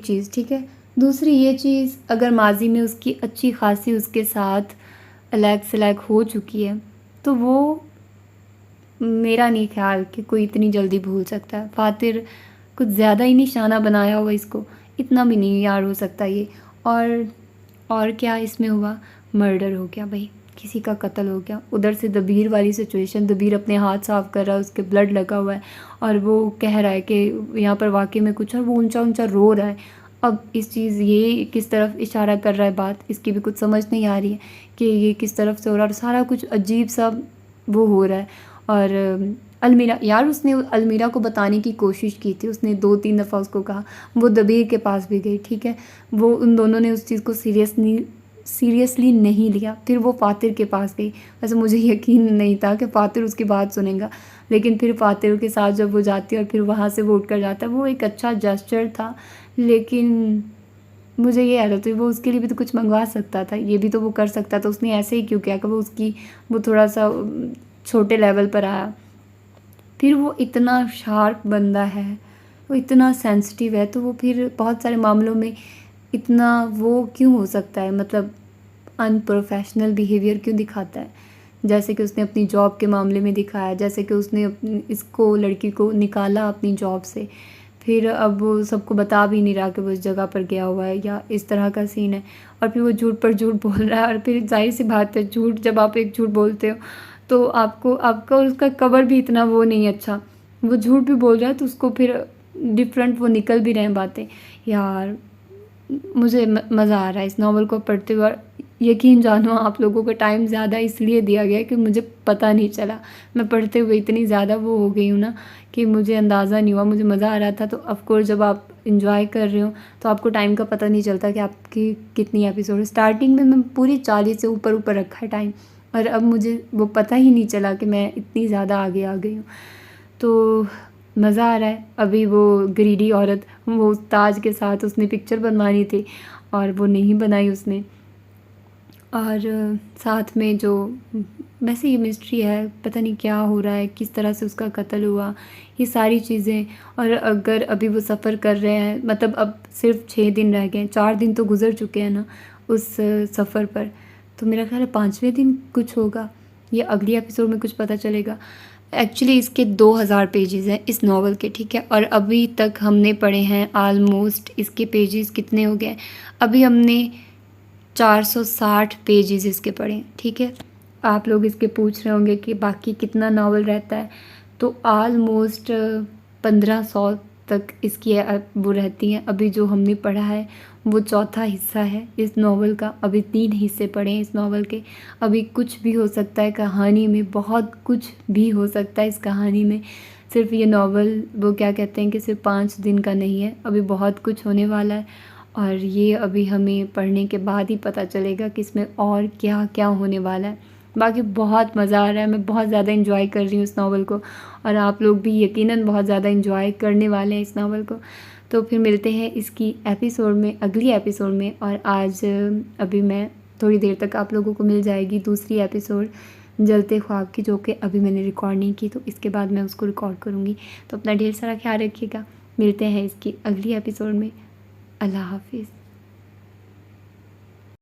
[SPEAKER 1] چیز ٹھیک ہے. دوسری یہ چیز, اگر ماضی میں اس کی اچھی خاصی اس کے ساتھ الیک سلیک ہو چکی ہے تو وہ میرا نہیں خیال کہ کوئی اتنی جلدی بھول سکتا ہے. فاتر کچھ زیادہ ہی نشانہ بنایا ہوا اس کو, اتنا بھی نہیں یار ہو سکتا یہ. اور کیا اس میں ہوا, مرڈر ہو گیا بھائی, کسی کا قتل ہو گیا. ادھر سے دبیر والی سچویشن, دبیر اپنے ہاتھ صاف کر رہا ہے, اس کے بلڈ لگا ہوا ہے اور وہ کہہ رہا ہے کہ یہاں پر واقعی میں کچھ ہے, وہ اونچا اونچا رو رہا ہے. اب اس چیز یہ کس طرف اشارہ کر رہا ہے بات, اس کی بھی کچھ سمجھ نہیں آ رہی ہے کہ یہ کس طرف سے ہو رہا ہے. اور سارا کچھ عجیب سا وہ ہو رہا ہے. اور المیرا, یار اس نے المیرا کو بتانے کی کوشش کی تھی, اس نے 2-3 دفعہ اس کو کہا. وہ دبیر کے پاس بھی گئی, ٹھیک ہے, وہ ان دونوں نے اس چیز کو سیریسلی نہیں لیا. پھر وہ فاتر کے پاس گئی. ویسے مجھے یقین نہیں تھا کہ فاتر اس کی بات سنیں گا, لیکن پھر فاتر کے ساتھ جب وہ جاتی ہے اور پھر وہاں سے وہ اٹھ کر جاتا ہے, وہ ایک اچھا جسچر تھا. لیکن مجھے یہ حالت ہوئی, وہ اس کے لیے بھی تو کچھ منگوا سکتا تھا, یہ بھی تو وہ کر سکتا تھا. اس نے ایسے ہی کیوں کیا کہ وہ تھوڑا سا چھوٹے لیول پر آیا. پھر وہ اتنا شارپ بندہ ہے, وہ اتنا سینسٹیو ہے, تو وہ پھر بہت سارے معاملوں میں اتنا وہ کیوں ہو سکتا ہے, مطلب ان پروفیشنل بیہیویئر کیوں دکھاتا ہے, جیسے کہ اس نے اپنی جاب کے معاملے میں دکھایا, جیسے کہ اس نے اس کو لڑکی کو نکالا اپنی جاب سے, پھر اب وہ سب کو بتا بھی نہیں رہا کہ وہ اس جگہ پر گیا ہوا ہے, یا اس طرح کا سین ہے. اور پھر وہ جھوٹ پر جھوٹ بول رہا ہے. اور پھر ظاہر سی بات ہے, جھوٹ جب آپ ایک جھوٹ بولتے ہو تو آپ کا اس کا کور بھی اتنا وہ نہیں اچھا. وہ جھوٹ بھی بول رہا ہے تو اس کو پھر ڈفرینٹ وہ نکل بھی رہے ہیں باتیں. یار مجھے مزہ آ رہا ہے اس ناول کو پڑھتے ہوئے. یقین جانو آپ لوگوں کو ٹائم زیادہ اس لیے دیا گیا کہ مجھے پتہ نہیں چلا. میں پڑھتے ہوئے اتنی زیادہ وہ ہو گئی ہوں نا کہ مجھے اندازہ نہیں ہوا, مجھے مزہ آ رہا تھا. تو آف کورس جب آپ انجوائے کر رہے ہو تو آپ کو ٹائم کا پتہ نہیں چلتا کہ آپ کی کتنی ایپیسوڈ. اسٹارٹنگ میں پوری 40 سے اوپر رکھا ہے ٹائم, اور اب مجھے وہ پتہ ہی نہیں چلا کہ میں اتنی زیادہ آگے آ گئی ہوں. تو مزہ آ رہا ہے. ابھی وہ گریڈی عورت, وہ تاج کے ساتھ اس نے پکچر بنوانی تھی اور وہ نہیں بنائی اس نے. اور ساتھ میں جو ویسے یہ مسٹری ہے, پتہ نہیں کیا ہو رہا ہے, کس طرح سے اس کا قتل ہوا, یہ ساری چیزیں. اور اگر ابھی وہ سفر کر رہے ہیں, مطلب اب صرف 6 دن رہ گئے ہیں, 4 دن تو گزر چکے ہیں نا اس سفر پر, تو میرا خیال ہے 5ویں دن کچھ ہوگا, یا اگلی ایپیسوڈ میں کچھ پتہ چلے گا. ایکچولی اس کے 2000 پیجز ہیں اس ناول کے, ٹھیک ہے, اور ابھی تک ہم نے پڑھے ہیں آلموسٹ اس کے پیجز کتنے ہو گئے. ابھی ہم نے 460 پیجز اس کے پڑھے, ٹھیک ہے. آپ لوگ اس کے پوچھ رہے ہوں گے کہ باقی کتنا ناول رہتا ہے, تو آلموسٹ 1500 تک اس کی وہ رہتی ہیں. ابھی جو ہم نے پڑھا ہے وہ 4تھا حصہ ہے اس ناول کا. ابھی 3 حصے پڑھے ہیں اس ناول کے. ابھی کچھ بھی ہو سکتا ہے کہانی میں, بہت کچھ بھی ہو سکتا ہے اس کہانی میں. صرف یہ ناول وہ کیا کہتے ہیں کہ صرف 5 دن کا نہیں ہے, ابھی بہت کچھ ہونے والا ہے. اور یہ ابھی ہمیں پڑھنے کے بعد ہی پتہ چلے گا کہ اس میں اور کیا کیا ہونے والا ہے. باقی بہت مزہ آ رہا ہے, میں بہت زیادہ انجوائے کر رہی ہوں اس ناول کو, اور آپ لوگ بھی یقیناً بہت زیادہ انجوائے کرنے والے ہیں اس ناول کو. تو پھر ملتے ہیں اس کی ایپیسوڈ میں, اگلی ایپیسوڈ میں. اور آج ابھی میں تھوڑی دیر تک آپ لوگوں کو مل جائے گی دوسری ایپیسوڈ جلتے خواب کی, جو کہ ابھی میں نے ریکارڈ نہیں کی, تو اس کے بعد میں اس کو ریکارڈ کروں گی. تو اپنا ڈھیر سارا خیال رکھیے گا. ملتے ہیں اس کی اگلی ایپیسوڈ میں. اللہ حافظ.